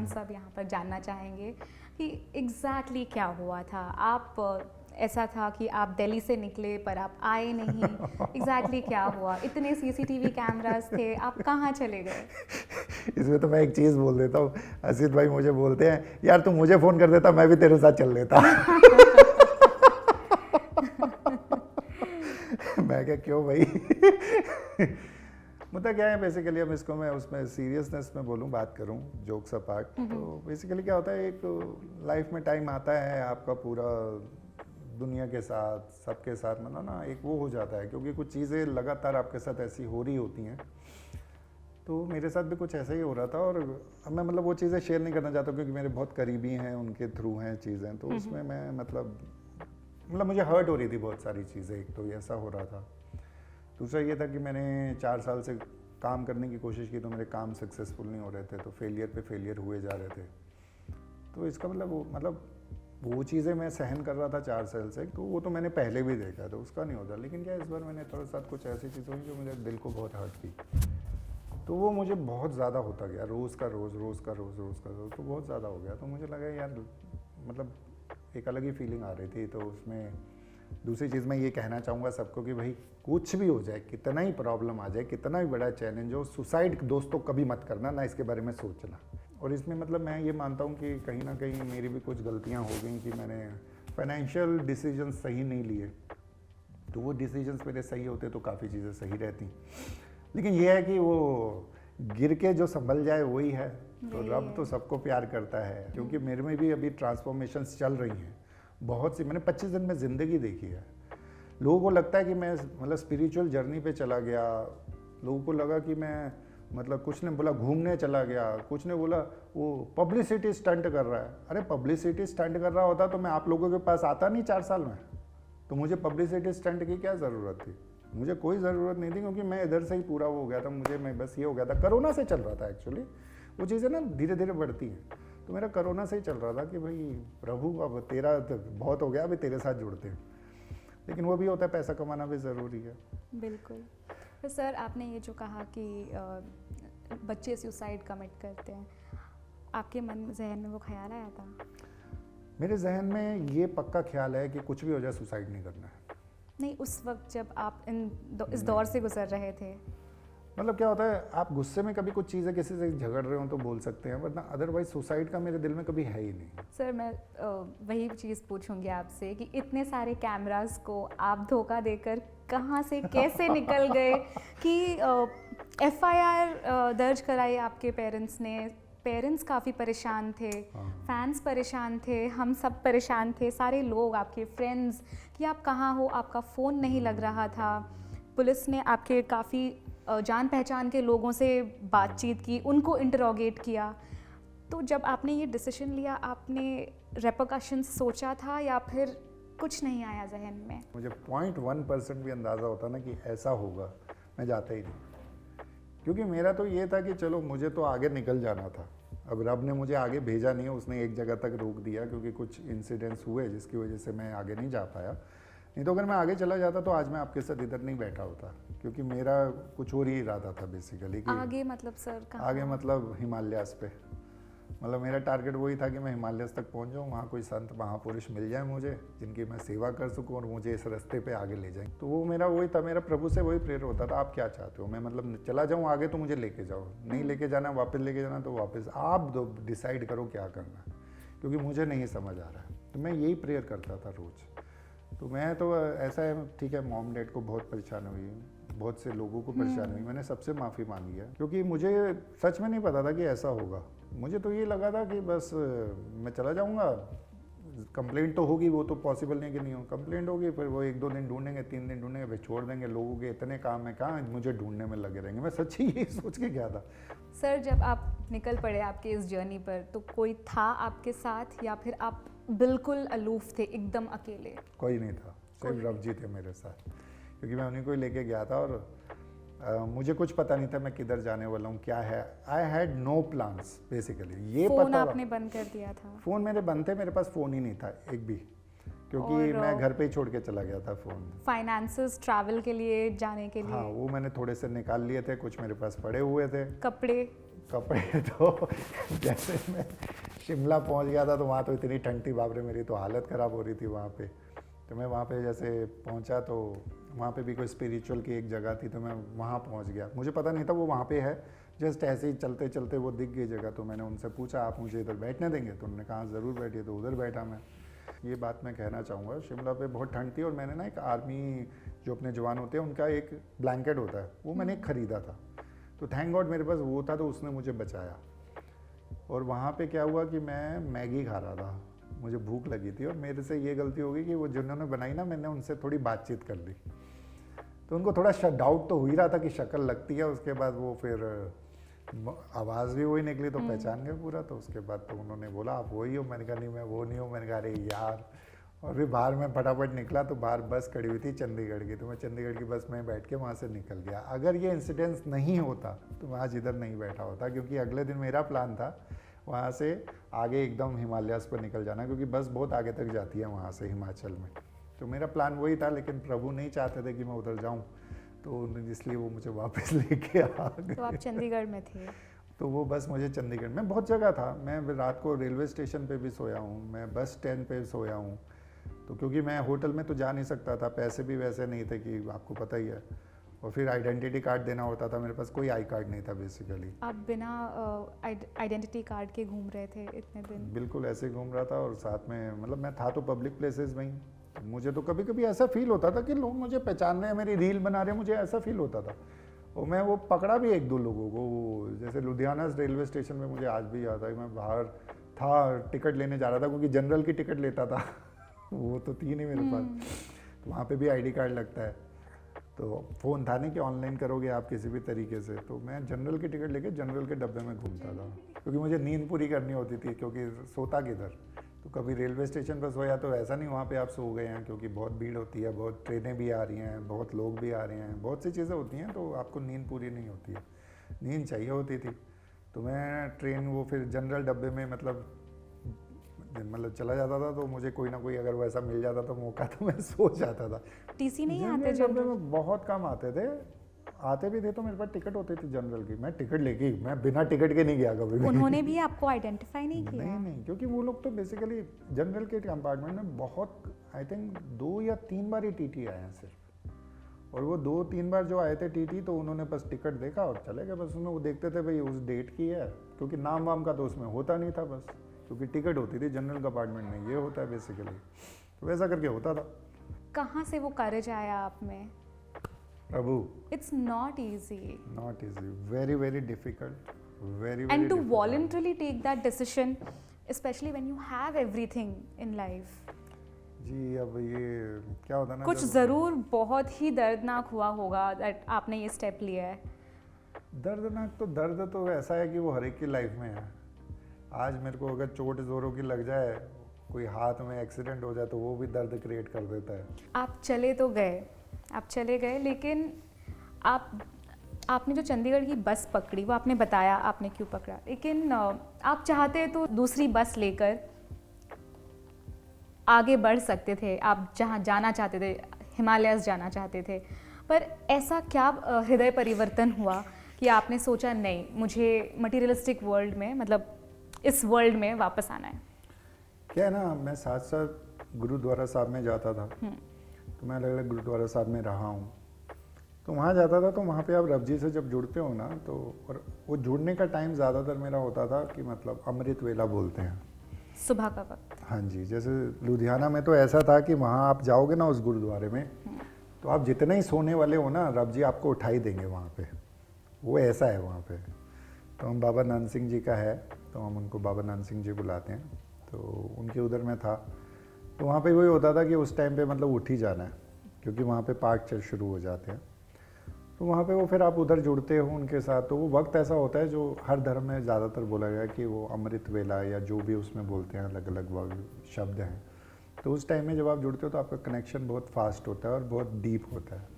हम सब यहाँ पर जानना चाहेंगे कि एग्जैक्टली क्या हुआ था। आप ऐसा था कि आप दिल्ली से निकले पर आप आए नहीं, एग्जैक्टली क्या हुआ? इतने सीसीटीवी कैमरास थे, आप कहाँ चले गए? इसमें तो मैं एक चीज़ बोल देता हूँ, असित भाई मुझे बोलते हैं यार तू मुझे फ़ोन कर देता मैं भी तेरे साथ चल लेता। मैं क्या क्यों भाई। मुद्दा क्या है बेसिकली, अब इसको मैं उसमें सीरियसनेस में बोलूँ, बात करूँ, जोक्स अपार्ट, तो बेसिकली क्या होता है, एक लाइफ में टाइम आता है आपका पूरा दुनिया के साथ सबके साथ मतलब ना एक वो हो जाता है, क्योंकि कुछ चीज़ें लगातार आपके साथ ऐसी हो रही होती हैं। तो मेरे साथ भी कुछ ऐसा ही हो रहा था, और अब मैं मतलब वो चीज़ें शेयर नहीं करना चाहता क्योंकि मेरे बहुत करीबी हैं, उनके थ्रू हैं चीज़ें, तो उसमें मैं मतलब मुझे हर्ट हो रही थी बहुत सारी चीज़ें। एक तो ऐसा हो रहा था, दूसरा ये था कि मैंने 4 साल से काम करने की कोशिश की तो मेरे काम सक्सेसफुल नहीं हो रहे थे, तो फेलियर पे फेलियर हुए जा रहे थे। तो इसका मतलब वो चीज़ें मैं सहन कर रहा था 4 साल से, तो वो तो मैंने पहले भी देखा था, उसका नहीं होता। लेकिन क्या इस बार मैंने थोड़ा सा कुछ ऐसी चीज़ हुई जो मुझे दिल को बहुत हर्ट की, तो वो मुझे बहुत ज़्यादा होता गया, रोज़ का रोज़ तो बहुत ज़्यादा हो गया। तो मुझे लगा यार मतलब एक अलग ही फीलिंग आ रही थी। तो उसमें दूसरी चीज़ मैं ये कहना चाहूँगा सबको कि भाई कुछ भी हो जाए, कितना ही प्रॉब्लम आ जाए, कितना भी बड़ा चैलेंज हो, सुसाइड दोस्तों कभी मत करना, ना इसके बारे में सोचना। और इसमें मतलब मैं ये मानता हूँ कि कहीं ना कहीं मेरी भी कुछ गलतियाँ हो गई कि मैंने फाइनेंशियल डिसीजन सही नहीं लिए। तो वो डिसीजंस मेरे सही होते तो काफ़ी चीज़ें सही रहती, लेकिन ये है कि वो गिर के जो संभल जाए वही है। तो रब तो सबको प्यार करता है, क्योंकि मेरे में भी अभी ट्रांसफॉर्मेशंस चल रही हैं बहुत सी। मैंने 25 दिन में ज़िंदगी देखी है। लोगों को लगता है कि मैं मतलब स्पिरिचुअल जर्नी पे चला गया, लोगों को लगा कि मैं मतलब कुछ ने बोला घूमने चला गया, कुछ ने बोला वो पब्लिसिटी स्टंट कर रहा है। अरे पब्लिसिटी स्टंट कर रहा होता तो मैं आप लोगों के पास आता नहीं 4 साल में। तो मुझे पब्लिसिटी स्टंट की क्या ज़रूरत थी? मुझे कोई ज़रूरत नहीं थी, क्योंकि मैं इधर से ही पूरा हो गया था। मैं बस ये हो गया था, कोरोना से चल रहा था एक्चुअली। वो चीज़ें ना धीरे धीरे बढ़ती हैं, तो मेरा कोरोना से ही चल रहा था कि भाई प्रभु अब तेरा तो बहुत हो गया, अभी तेरे साथ जुड़ते हैं। लेकिन वो भी होता है, पैसा कमाना भी ज़रूरी है। बिल्कुल। तो सर आपने ये जो कहा कि बच्चे सुसाइड कमिट करते हैं, आपके मन जहन में वो ख्याल आया था? मेरे जहन में ये पक्का ख्याल है कि कुछ भी हो जाए सुसाइड नहीं करना है। नहीं, उस वक्त जब आप इस दौर से गुजर रहे थे। मतलब क्या होता है, आप गुस्से में कभी कुछ चीज़ें किसी से झगड़ रहे हो तो बोल सकते हैं, वरना अदरवाइज सुसाइड का मेरे दिल में कभी है ही नहीं। सर मैं वही चीज़ पूछूंगी आपसे कि इतने सारे कैमरास को आप धोखा देकर कहाँ से कैसे निकल गए कि FIR दर्ज कराई आपके पेरेंट्स ने। पेरेंट्स काफ़ी परेशान थे, फैंस परेशान थे, हम सब परेशान थे, सारे लोग, आपके फ्रेंड्स, कि आप कहाँ हो, आपका फ़ोन नहीं लग रहा था। पुलिस ने आपके काफ़ी जान पहचान के लोगों से बातचीत की, उनको इंटरोगेट किया। तो जब आपने ये डिसीजन लिया, आपने रेपरकशंस सोचा था या फिर कुछ नहीं आया जहन में? मुझे 0.1% भी अंदाज़ा होता ना कि ऐसा होगा, मैं जाता ही नहीं। क्योंकि मेरा तो ये था कि चलो मुझे तो आगे निकल जाना था। अब रब ने मुझे आगे भेजा नहीं है, उसने एक जगह तक रोक दिया क्योंकि कुछ इंसिडेंट्स हुए जिसकी वजह से मैं आगे नहीं जा पाया। नहीं तो अगर मैं आगे चला जाता तो आज मैं आपके साथ इधर नहीं बैठा होता, क्योंकि मेरा कुछ और ही इरादा था बेसिकली। कि आगे मतलब सर कहाँ? आगे मतलब हिमालयास पे, मतलब मेरा टारगेट वही था कि मैं हिमालयस तक पहुंच जाऊँ, वहाँ कोई संत महापुरुष मिल जाए मुझे जिनकी मैं सेवा कर सकूँ और मुझे इस रास्ते पे आगे ले जाएं। तो वो मेरा वही था, मेरा प्रभु से वही प्रेयर होता था, आप क्या चाहते हो, मैं मतलब चला जाऊँ आगे तो मुझे लेके जाओ, नहीं लेके जाना वापस लेके जाना तो वापस आप डिसाइड करो क्या करना है, क्योंकि मुझे नहीं समझ आ रहा है। तो मैं यही प्रेयर करता था रोज़। तो मैं तो ऐसा है, ठीक है, मॉम डैड को बहुत परेशानी हुई, बहुत से लोगों को परेशानी हुई, मैंने सबसे माफ़ी मांगी है, क्योंकि मुझे सच में नहीं पता था कि ऐसा होगा। मुझे तो ये लगा था कि बस मैं चला जाऊंगा, कंप्लेंट तो होगी, वो तो पॉसिबल नहीं कि नहीं हो, कंप्लेंट होगी, फिर वो 1-2 दिन ढूंढेंगे, 3 दिन ढूंढेंगे, फिर छोड़ देंगे। लोगों के इतने काम है, कहाँ मुझे ढूंढने में लगे रहेंगे। मैं सच्ची यही सोच के गया था। सर जब आप निकल पड़े आपके इस जर्नी पर, तो कोई था आपके साथ या फिर आप बिल्कुल अलूफ थे, एकदम अकेले? कोई नहीं था, सिर्फ रब जी थे मेरे साथ, क्योंकि मैं उन्हीं को ही लेके गया था। और मुझे कुछ पता नहीं था मैं किधर जाने वाला हूँ, क्या है। I had no plans basically. ये फोन पता आपने बंद कर दिया था? फ़ोन मेरे बंद थे, मेरे पास फ़ोन ही नहीं था एक भी, क्योंकि मैं घर पे ही छोड़ के चला गया था फ़ोन। फाइनेंसेस ट्रैवल के लिए, जाने के लिए? हाँ, वो मैंने थोड़े से निकाल लिए थे, कुछ मेरे पास पड़े हुए थे। कपड़े? कपड़े तो जैसे मैं शिमला पहुंच गया था तो वहाँ तो इतनी ठंड थी, बाप रे, मेरी तो हालत ख़राब हो रही थी वहाँ पे। तो मैं वहाँ पे जैसे पहुँचा तो वहाँ पे भी कोई स्पिरिचुअल की एक जगह थी, तो मैं वहाँ पहुँच गया। मुझे पता नहीं था वो वहाँ पे है, जस्ट ऐसे ही चलते चलते वो दिख गई जगह। तो मैंने उनसे पूछा आप मुझे इधर बैठने देंगे? तो उन्होंने कहा ज़रूर बैठिए। तो उधर बैठा मैं। ये बात मैं कहना चाहूँगा, शिमला पे बहुत ठंड थी और मैंने ना एक आर्मी जो अपने जवान होते हैं उनका एक ब्लैंकेट होता है, वो मैंने ख़रीदा था। तो थैंक गॉड मेरे पास वो था, तो उसने मुझे बचाया। और वहाँ पे क्या हुआ कि मैं मैगी खा रहा था, मुझे भूख लगी थी, और मेरे से ये गलती हो गई कि वो जिन्होंने बनाई ना, मैंने उनसे थोड़ी बातचीत कर ली। तो उनको थोड़ा डाउट तो हो ही रहा था कि शक्ल लगती है। उसके बाद वो फिर आवाज़ भी वही निकली तो पहचान गए पूरा। तो उसके बाद तो उन्होंने बोला आप वही हो? मैंने कहा नहीं मैं वो नहीं हूँ। मैंने कहा अरे यार। और फिर बाहर मैं फटाफट निकला तो बाहर बस खड़ी हुई थी चंडीगढ़ की, तो मैं चंडीगढ़ की बस में बैठ के वहाँ से निकल गया। अगर ये इंसिडेंस नहीं होता तो मैं आज इधर नहीं बैठा होता, क्योंकि अगले दिन मेरा प्लान था वहाँ से आगे एकदम हिमालयाज़ पर निकल जाना, क्योंकि बस बहुत आगे तक जाती है वहाँ से हिमाचल में। तो मेरा प्लान वही था, लेकिन प्रभु नहीं चाहते थे कि मैं उधर जाऊँ, तो इसलिए वो मुझे वापस लेके आ गए। तो आप चंडीगढ़ में थे? तो वो बस मुझे चंडीगढ़ में बहुत जगह था। मैं रात को रेलवे स्टेशन पे भी सोया हूँ, मैं बस स्टैंड पे सोया हूँ। तो क्योंकि मैं होटल में तो जा नहीं सकता था, पैसे भी वैसे नहीं थे कि आपको पता ही है, और फिर आइडेंटिटी कार्ड देना होता था, मेरे पास कोई आई कार्ड नहीं था बेसिकली। आप बिना आइडेंटिटी कार्ड के घूम रहे थे इतने दिन? बिल्कुल ऐसे घूम रहा था, और साथ में मतलब मैं था तो पब्लिक प्लेसेस में ही। मुझे तो कभी कभी ऐसा फील होता था कि लोग मुझे पहचान रहे हैं, मेरी रील बना रहे हैं, मुझे ऐसा फील होता था। और मैं वो पकड़ा भी एक दो लोगों को, जैसे लुधियाना रेलवे स्टेशन में मुझे आज भी याद है कि मैं बाहर था, टिकट लेने जा रहा था, क्योंकि जनरल की टिकट लेता था वो तो थी नहीं मेरे पास। तो वहाँ पे भी आईडी कार्ड लगता है, तो फ़ोन था नहीं कि ऑनलाइन करोगे आप किसी भी तरीके से। तो मैं जनरल की टिकट लेके जनरल के डब्बे में घूमता था, क्योंकि मुझे नींद पूरी करनी होती थी, क्योंकि सोता किधर। तो कभी रेलवे स्टेशन पर सोया तो ऐसा नहीं वहाँ पे आप सो गए हैं, क्योंकि बहुत भीड़ होती है, बहुत ट्रेनें भी आ रही हैं, बहुत लोग भी आ रहे हैं, बहुत सी चीज़ें होती हैं, तो आपको नींद पूरी नहीं होती है, नींद चाहिए होती थी। तो मैं ट्रेन वो फिर जनरल डब्बे में मतलब चला जाता था, तो मुझे कोई ना कोई अगर वैसा मिल जाता था मौका तो मैं सो जाता था। टीसी नहीं आते जनरल डब्बे जनरल? में बहुत कम आते थे, आते भी थे तो मेरे पास टिकट होती थी जनरल की, मैं टिकट लेके, मैं बिना टिकट के नहीं गया कभी भी। उन्होंने भी आपको आइडेंटिफाई नहीं किया? नहीं, क्योंकि वो लोग तो बेसिकली जनरल के कंपार्टमेंट में बहुत, आई थिंक 2 या 3 बार ही टीटी आए हैं सिर्फ। और वो 2-3 बार जो आए थे टीटी, तो उन्होंने बस टिकट देखा और चले गए। बस उसमें वो देखते थे भाई उस डेट की है, क्योंकि नाम वाम का तो उसमें होता नहीं था, बस क्योंकि टिकट होती थी जनरल कंपार्टमेंट में, ये होता है बेसिकली। तो वैसा करके होता था। कहाँ से वो करेज आया आप में? Prabhu, it's not easy very very difficult, very and to voluntarily take that decision, especially when you have everything in life. जी, अब ये क्या होता है ना, कुछ ज़रूर बहुत ही दर्दनाक हुआ होगा that आपने ये स्टेप लिया है। दर्दनाक तो दर्द तो ऐसा है कि वो हर एक की लाइफ में है। आज मेरे को अगर चोट ज़ोरों की लग जाए, कोई हाथ में एक्सीडेंट हो जाए, तो वो भी दर्द क्रिएट कर देता है। आप चले तो गए, आप चले गए, लेकिन आपने जो चंडीगढ़ की बस पकड़ी वो आपने बताया आपने क्यों पकड़ा, लेकिन आप चाहते तो दूसरी बस लेकर आगे बढ़ सकते थे, आप जहाँ जाना चाहते थे, हिमालयस जाना चाहते थे। पर ऐसा क्या हृदय परिवर्तन हुआ कि आपने सोचा नहीं, मुझे मटीरियलिस्टिक वर्ल्ड में, मतलब इस वर्ल्ड में वापस आना है? क्या है ना, मैं साथ साथ गुरुद्वारा साहब में जाता था, तो मैं अलग अलग गुरुद्वारा साहब में रहा हूँ। तो वहाँ जाता था, तो वहाँ पे आप रब जी से जब जुड़ते हो ना, तो और वो जुड़ने का टाइम ज़्यादातर मेरा होता था कि मतलब अमृत वेला बोलते हैं, सुबह का वक्त। हाँ जी, जैसे लुधियाना में तो ऐसा था कि वहाँ आप जाओगे ना उस गुरुद्वारे में, तो आप जितने ही सोने वाले हो ना, रब जी आपको उठा ही देंगे वहाँ पे, वो ऐसा है वहाँ पे। तो हम बाबा नानक सिंह जी का है, तो हम उनको बाबा नानक सिंह जी बुलाते हैं, तो उनके उधर में था। तो वहाँ पे वही होता था कि उस टाइम पे मतलब उठ ही जाना है, क्योंकि वहाँ पे पाठ चल शुरू हो जाते हैं। तो वहाँ पे वो फिर आप उधर जुड़ते हो उनके साथ, तो वो वक्त ऐसा होता है जो हर धर्म में ज़्यादातर बोला गया कि वो अमृत वेला या जो भी उसमें बोलते हैं, अलग अलग शब्द हैं। तो उस टाइम में जब आप जुड़ते हो तो आपका कनेक्शन बहुत फास्ट होता है और बहुत डीप होता है।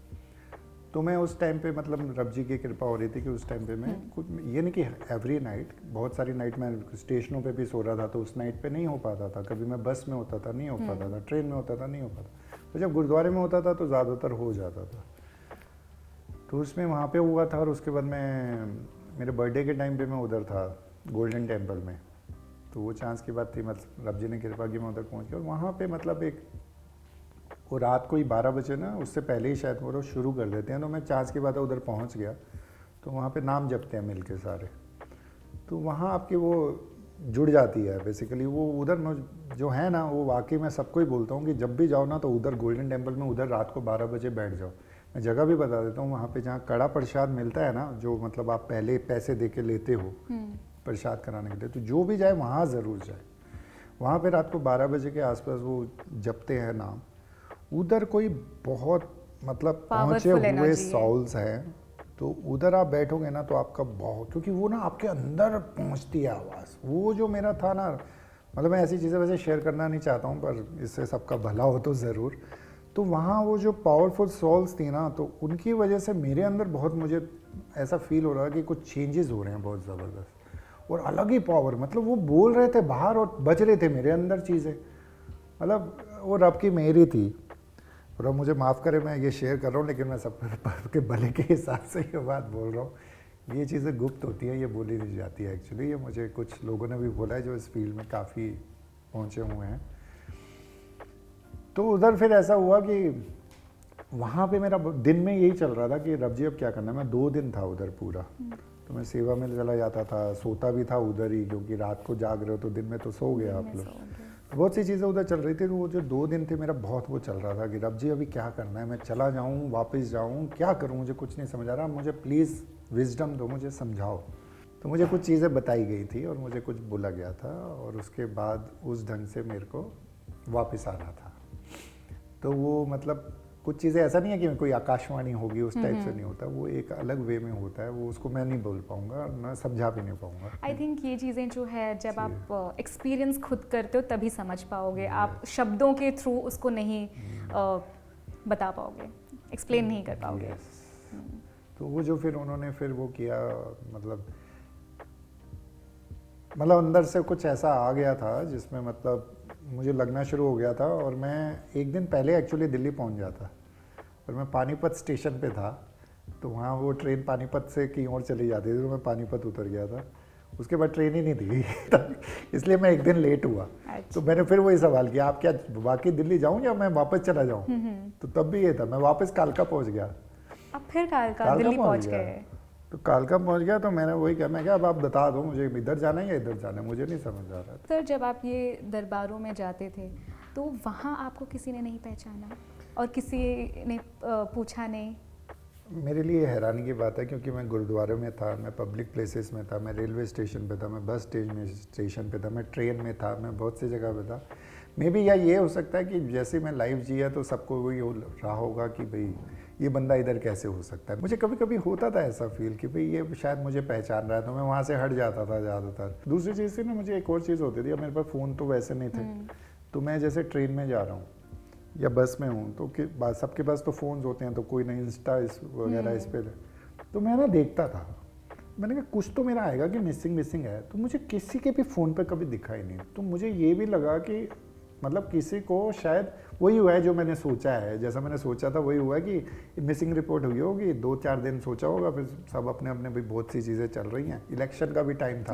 तो मैं उस टाइम पे मतलब रब जी की कृपा हो रही थी कि उस टाइम पे मैं कुछ, ये नहीं कि एवरी नाइट, बहुत सारी नाइट मैं स्टेशनों पे भी सो रहा था, तो उस नाइट पे नहीं हो पाता था। कभी मैं बस में होता था, नहीं हो पाता था, ट्रेन में होता था, नहीं हो पाता। तो जब गुरुद्वारे में होता था तो ज़्यादातर हो जाता था। तो उसमें वहाँ पे हुआ था, और उसके बाद मैं मेरे बर्थडे के टाइम पे मैं उधर था गोल्डन टेम्पल में, तो वो चांस की बात थी, मतलब रब जी ने कृपा की मैं उधर पहुंच गया। और वहाँ पे मतलब एक वो रात को ही 12 बजे ना, उससे पहले ही शायद वो लोग शुरू कर देते हैं, तो मैं चांस की बात है उधर पहुँच गया। तो वहाँ पे नाम जपते हैं मिल के सारे, तो वहाँ आपकी वो जुड़ जाती है बेसिकली। वो उधर जो है ना, वो वाकई मैं सबको ही बोलता हूँ कि जब भी जाओ ना तो उधर गोल्डन टेम्पल में उधर रात को 12 बजे बैठ जाओ। मैं जगह भी बता देता हूँ, वहाँ पे जहाँ कड़ा प्रसाद मिलता है ना, जो मतलब आप पहले पैसे दे के लेते हो प्रसाद कराने के लिए, तो जो भी जाए वहाँ ज़रूर जाए। वहाँ पे रात को 12 बजे के आसपास वो जपते हैं नाम। उधर कोई बहुत मतलब पहुँचे हुए सॉल्स हैं, तो उधर आप बैठोगे ना तो आपका बहुत, क्योंकि वो ना आपके अंदर पहुँचती है आवाज़। वो जो मेरा था ना, मतलब मैं ऐसी चीज़ें वैसे शेयर करना नहीं चाहता हूँ, पर इससे सबका भला हो तो ज़रूर। तो वहाँ वो जो पावरफुल सॉल्स थी ना, तो उनकी वजह से मेरे अंदर बहुत, मुझे ऐसा फील हो रहा कि कुछ चेंजेस हो रहे हैं बहुत ज़बरदस्त, और अलग ही पावर। मतलब वो बोल रहे थे बाहर और बज रहे थे मेरे अंदर चीज़ें। मतलब वो रब की मेहरी थी। और अब मुझे माफ़ करें, मैं ये शेयर कर रहा हूँ, लेकिन मैं सबके भले के हिसाब से ये बात बोल रहा हूँ। ये चीज़ें गुप्त होती हैं, ये बोली नहीं जाती है एक्चुअली। ये मुझे कुछ लोगों ने भी बोला है जो इस फील्ड में काफ़ी पहुँचे हुए हैं। तो उधर फिर ऐसा हुआ कि वहाँ पे मेरा दिन में यही चल रहा था कि रब जी अब क्या करना है। मैं 2 दिन था उधर पूरा, तो मैं सेवा में चला जाता था, सोता भी था उधर ही, क्योंकि रात को जाग रहे हो तो दिन में तो सो गए आप लोग। बहुत सी चीज़ें उधर चल रही थी। तो वो जो 2 दिन थे मेरा बहुत वो चल रहा था कि रब जी अभी क्या करना है, मैं चला जाऊँ वापस जाऊँ, क्या करूँ, मुझे कुछ नहीं समझ आ रहा, मुझे प्लीज़ विजडम दो, मुझे समझाओ। तो मुझे कुछ चीज़ें बताई गई थी और मुझे कुछ बोला गया था, और उसके बाद उस ढंग से मेरे को वापस आना था। तो वो मतलब कुछ चीज़ें ऐसा नहीं है कि कोई आकाशवाणी होगी उस टाइप से नहीं होता, वो एक अलग वे में होता है। वो उसको मैं नहीं बोल पाऊंगा, मैं समझा भी नहीं पाऊंगा। आई थिंक ये चीज़ें जो है जब आप एक्सपीरियंस खुद करते हो तभी समझ पाओगे। आप शब्दों के थ्रू उसको नहीं बता पाओगे, एक्सप्लेन नहीं कर पाओगे। तो वो जो फिर उन्होंने फिर वो किया, मतलब अंदर से कुछ ऐसा आ गया था जिसमें मतलब मुझे लगना शुरू हो गया था। और मैं एक दिन पहले एक्चुअली दिल्ली पहुंच गया था, और मैं पानीपत स्टेशन पे था। तो वहाँ वो ट्रेन पानीपत से की ओर चली जाती थी, तो मैं पानीपत उतर गया था। उसके बाद ट्रेन ही नहीं थी इसलिए मैं एक दिन लेट हुआ। तो मैंने फिर वही सवाल किया, आप क्या वाकई दिल्ली जाऊँ या मैं वापस चला जाऊँ? तो तब भी ये था, मैं वापस कालका पहुँच गया। अब फिर कालका दिल्ली पहुँच गए? तो कालका पहुंच गया। तो मैंने वही कहा, मैं क्या अब आप बता दो मुझे इधर जाना है या इधर जाना है, मुझे नहीं समझ आ रहा था। सर जब आप ये दरबारों में जाते थे तो वहाँ आपको किसी ने नहीं पहचाना और किसी ने पूछा नहीं? मेरे लिए हैरानी की बात है, क्योंकि मैं गुरुद्वारे में था, मैं पब्लिक प्लेसेस में था, मैं रेलवे स्टेशन पे था, मैं बस स्टेशन पे था, मैं ट्रेन में था, मैं बहुत सी जगह पे था। मे बी या ये हो सकता है कि जैसे मैं लाइव जिया तो सबको वही रहा होगा कि भाई ये बंदा इधर कैसे हो सकता है। मुझे कभी कभी होता था ऐसा फील कि भाई ये शायद मुझे पहचान रहा है, तो मैं वहाँ से हट जाता था ज़्यादातर। दूसरी चीज़ थी ना, मुझे एक और चीज़ होती थी, अब मेरे पास फ़ोन तो वैसे नहीं थे। तो मैं जैसे ट्रेन में जा रहा हूँ या बस में हूँ, तो सबके पास तो फ़ोन्स होते हैं, तो कोई ना इंस्टा वगैरह इस पर, तो मैं ना देखता था। मैंने कहा कुछ तो मेरा आएगा कि मिसिंग है, तो मुझे किसी के भी फ़ोन पे कभी दिखा ही नहीं। तो मुझे ये भी लगा कि मतलब किसी को शायद वही हुआ है जो मैंने सोचा है, जैसा मैंने सोचा था वही हुआ है कि मिसिंग रिपोर्ट हुई होगी, 2-4 दिन सोचा होगा, फिर सब अपने अपने भी बहुत सी चीज़ें चल रही हैं, इलेक्शन का भी टाइम था,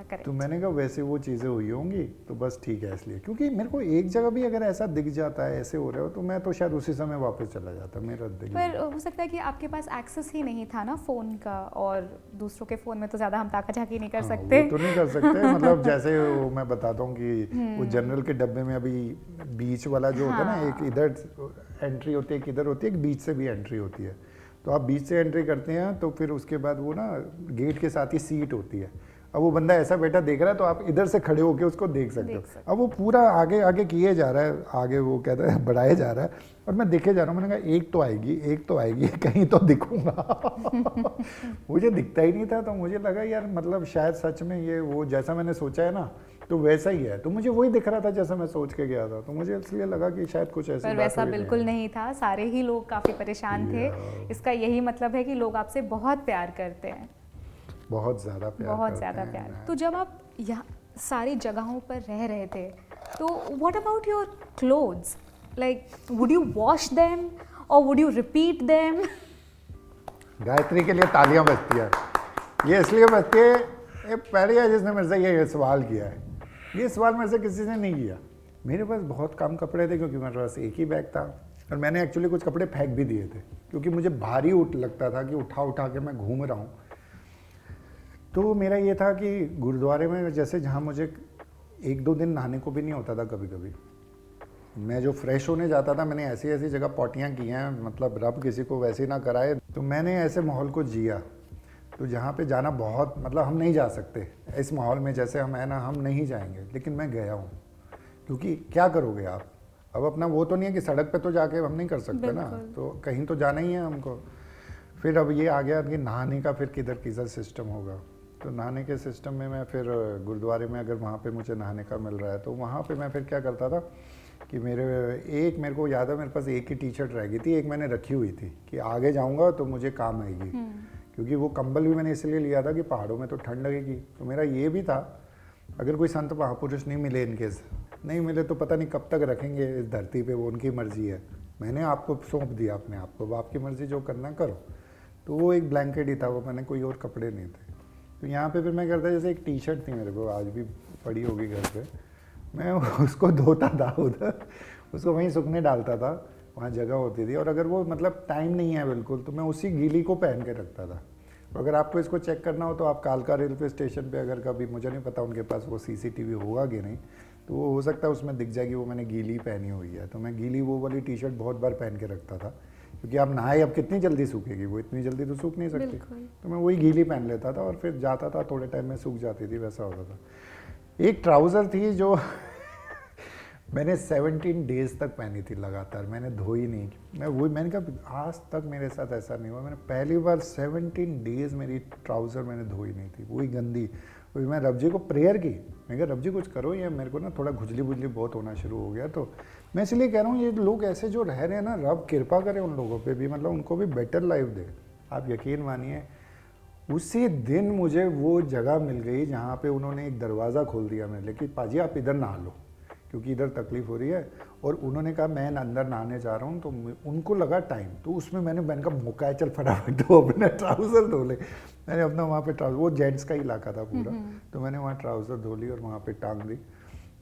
करेक्ट। तो मैंने कहा वैसे वो चीज़ें हुई होंगी, तो बस ठीक है। इसलिए क्योंकि मेरे को एक जगह भी अगर ऐसा दिख जाता है, ऐसे हो रहा हो, तो मैं तो शायद उसी समय वापस चला जाता मेरा दिल। पर हो सकता है कि आपके पास एक्सेस ही नहीं था ना फ़ोन का, और दूसरों के फ़ोन में तो ज़्यादा हम ताका-झाकी नहीं कर सकते। वो तो नहीं कर सकते मतलब जैसे मैं बताता हूँ कि वो जनरल के डब्बे में अभी बीच वाला जो होता है ना, एक इधर एंट्री होती है, एक इधर होती है, एक बीच से भी एंट्री होती है। तो आप बीच से एंट्री करते हैं, तो फिर उसके बाद वो ना गेट के साथ ही सीट होती है। अब वो बंदा ऐसा बैठा देख रहा है, तो आप इधर से खड़े होकर उसको देख सकते हो। अब वो पूरा आगे आगे किए जा रहा है, आगे वो कहता है बढ़ाया जा रहा है, और मैं देखे जा रहा हूँ। मैंने कहा एक तो आएगी कहीं तो दिखूंगा मुझे दिखता ही नहीं था। तो मुझे लगा यार मतलब शायद सच में ये वो जैसा मैंने सोचा है ना, तो वैसा ही है। तो मुझे वही दिख रहा था जैसा मैं सोच के गया था, तो मुझे इसलिए लगा कि शायद कुछ ऐसा, पर वैसा बिल्कुल नहीं था। सारे ही लोग काफ़ी परेशान थे। इसका यही मतलब है कि लोग आपसे बहुत प्यार करते हैं, बहुत ज़्यादा प्यार। तो जब आप यहाँ सारी जगहों पर रह रहे थे, तो what about your clothes? Like would you wash them और would you repeat them? Gayatri के लिए तालियां बजती है। ये इसलिए बस के ये पहले है जिसने मेरे से ये सवाल किया है। ये सवाल मेरे से किसी ने नहीं किया। मेरे पास बहुत कम कपड़े थे क्योंकि मेरे पास एक ही बैग था और मैंने एक्चुअली कुछ कपड़े फेंक भी दिए थे क्योंकि मुझे भारी लगता था कि उठा उठा के मैं घूम रहा हूँ। तो मेरा ये था कि गुरुद्वारे में जैसे जहाँ मुझे 1-2 दिन नहाने को भी नहीं होता था, कभी कभी मैं जो फ्रेश होने जाता था, मैंने ऐसी ऐसी जगह पॉटियाँ की हैं, मतलब रब किसी को वैसे ना कराए। तो मैंने ऐसे माहौल को जिया, तो जहाँ पे जाना बहुत, मतलब हम नहीं जा सकते इस माहौल में जैसे हम है ना, हम नहीं जाएंगे, लेकिन मैं गया हूँ। क्योंकि क्या करोगे आप, अब अपना वो तो नहीं है कि सड़क पे तो जाके हम नहीं कर सकते ना, तो कहीं तो जाना ही है हमको। फिर अब ये आ गया कि नहाने का फिर किधर सिस्टम होगा। तो नहाने के सिस्टम में मैं फिर गुरुद्वारे में अगर वहाँ पे मुझे नहाने का मिल रहा है तो वहाँ पे मैं फिर क्या करता था कि मेरे को याद है, मेरे पास एक ही टी शर्ट रह गई थी, एक मैंने रखी हुई थी कि आगे जाऊँगा तो मुझे काम आएगी। क्योंकि वो कंबल भी मैंने इसलिए लिया था कि पहाड़ों में तो ठंड लगेगी। तो मेरा ये भी था, अगर कोई संत महापुरुष नहीं मिले, इनकेस नहीं मिले तो पता नहीं कब तक रखेंगे इस धरती पे, वो उनकी मर्जी है। मैंने आपको सौंप दिया अपने आप को, आपकी मर्जी जो करना करो। तो वो एक ब्लैंकेट ही था, वो मैंने, कोई और कपड़े नहीं थे। तो यहाँ पे फिर मैं करता, जैसे एक टी शर्ट थी मेरे को, आज भी पड़ी होगी घर पे, मैं उसको धोता था उधर, उसको वहीं सूखने डालता था, वहाँ जगह होती थी। और अगर वो मतलब टाइम नहीं है बिल्कुल, तो मैं उसी गीली को पहन के रखता था। अगर आपको इसको चेक करना हो तो आप कालका रेलवे स्टेशन पे, अगर कभी, मुझे नहीं पता उनके पास वो सीसीटीवी होगा कि नहीं, तो वो हो सकता है उसमें दिख जाएगी वो मैंने गीली पहनी हुई है। तो मैं गीली वो वाली टी शर्ट बहुत बार पहन के रखता था, क्योंकि आप नहाए अब कितनी जल्दी सूखेगी, वो इतनी जल्दी तो सूख नहीं सकती। तो मैं वही गीली पहन लेता था और फिर जाता था, थोड़े टाइम में सूख जाती थी, वैसा होता था। एक ट्राउज़र थी जो मैंने 17 डेज़ तक पहनी थी लगातार, मैंने धोई नहीं। मैंने कहा आज तक मेरे साथ ऐसा नहीं हुआ, मैंने पहली बार 17 डेज़ मेरी ट्राउज़र मैंने धोई नहीं थी, वही गंदी। वही मैं रब जी को प्रेयर की, मैं कहा रब जी कुछ करो, ये मेरे को ना थोड़ा खुजली बुजली बहुत होना शुरू हो गया। तो मैं इसलिए कह रहा हूँ, ये लोग ऐसे जो रह रहे हैं ना, रब कृपा करे उन लोगों पर भी, मतलब उनको भी बेटर लाइफ दे। आप यकीन मानिए, उसी दिन मुझे वो जगह मिल गई जहाँ पे उन्होंने एक दरवाज़ा खोल दिया मेरे लिए कि पाजी आप इधर नहा लो, क्योंकि इधर तकलीफ हो रही है। और उन्होंने कहा मैं अंदर नहाने जा रहा हूँ, तो उनको लगा टाइम, तो उसमें मैंने कहा मौका है, चल फटाफट तो अपने ट्राउज़र धो ले। मैंने अपना वहाँ पे ट्राउज़र, वो जेंट्स का इलाका था पूरा, तो मैंने वहाँ ट्राउज़र धो ली और वहाँ पे टांग दी।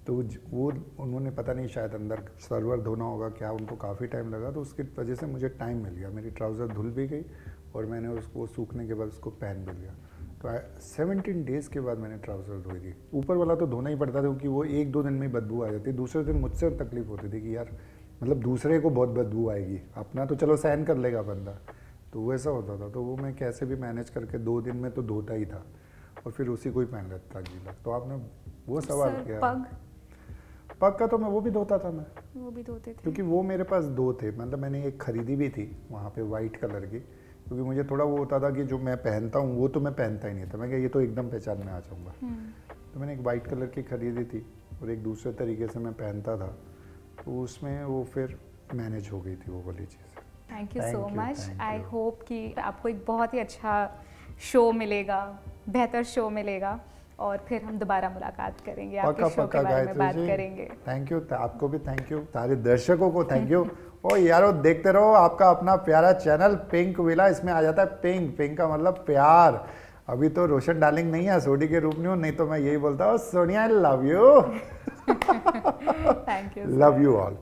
तो वो उन्होंने पता नहीं, शायद अंदर सर्वर धोना होगा क्या, उनको काफ़ी टाइम लगा, तो उसकी वजह से मुझे टाइम मिल गया, मेरी ट्राउज़र धुल भी गई और मैंने उसको सूखने के बाद उसको पहन भी लिया। तो 17 डेज़ के बाद मैंने ट्राउज़र धोई थी। ऊपर वाला तो धोना ही पड़ता था क्योंकि वो 1-2 दिन में बदबू आ जाती, दूसरे दिन मुझसे तकलीफ होती थी कि यार मतलब दूसरे को बहुत बदबू आएगी, अपना तो चलो सहन कर लेगा बंदा, तो वैसा होता था। तो वो मैं कैसे भी मैनेज करके 2 दिन में तो धोता ही था और फिर उसी को ही पहन लेता था गीला। तो आपने वो सवाल किया, पग का तो मैं वो भी धोता था, मैं वो भी धोते थे, क्योंकि वो मेरे पास 2 थे, मतलब मैंने एक खरीदी भी थी वहाँ पे वाइट कलर की, क्योंकि मुझे थोड़ा वो होता था कि जो मैं पहनता हूँ वो तो मैं पहनता ही नहीं था, मैं क्या ये तो एकदम पहचान में आ जाऊँगा। तो मैंने एक वाइट कलर की खरीदी थी और एक दूसरे तरीके से मैं पहनता था, तो उसमें वो फिर मैनेज हो गई थी वो वाली चीज़। Thank you so much. I hope कि आपको एक बहुत ही अच्छा शो मिलेगा, बेहतर शो मिलेगा और फिर हम दोबारा मुलाकात करेंगे, आपके शो के बारे में बात करेंगे। थैंक यू, आपको भी थैंक यू, सारे दर्शकों को थैंक यू। ओ यारो देखते रहो आपका अपना प्यारा चैनल पिंक विला, इसमें आ जाता है पिंक, पिंक का मतलब प्यार। अभी तो रोशन डार्लिंग नहीं है, सोडी के रूप में हूँ, नहीं तो मैं यही बोलता हूँ Sonia I love you. Thank you, love you all.